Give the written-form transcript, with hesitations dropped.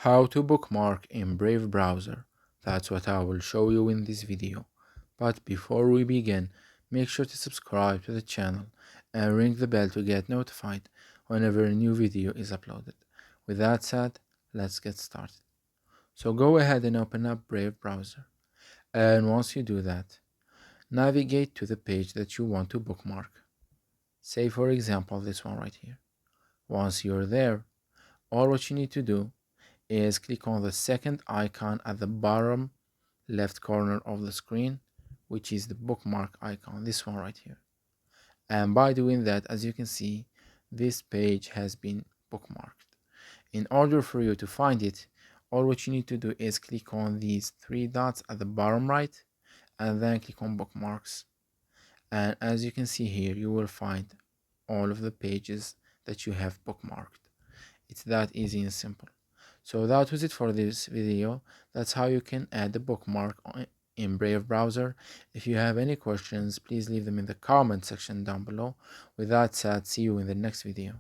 How to bookmark in Brave browser. That's what I will show you in this video. But before we begin, make sure to subscribe to the channel and ring the bell to get notified whenever a new video is uploaded. With that said, let's get started. So go ahead and open up Brave browser. And once you do that, navigate to the page that you want to bookmark. Say for example this one right here. Once you're there, all what you need to do is click on the second icon at the bottom left corner of the screen, which is the bookmark icon, this one right here. And by doing that, as you can see, this page has been bookmarked. In order for you to find it, all what you need to do is click on these three dots at the bottom right and then click on bookmarks. And as you can see here, you will find all of the pages that you have bookmarked. It's that easy and simple. So that was it for this video. That's how you can add the bookmark in Brave browser. If you have any questions, please leave them in the comment section down below. With that said, see you in the next video.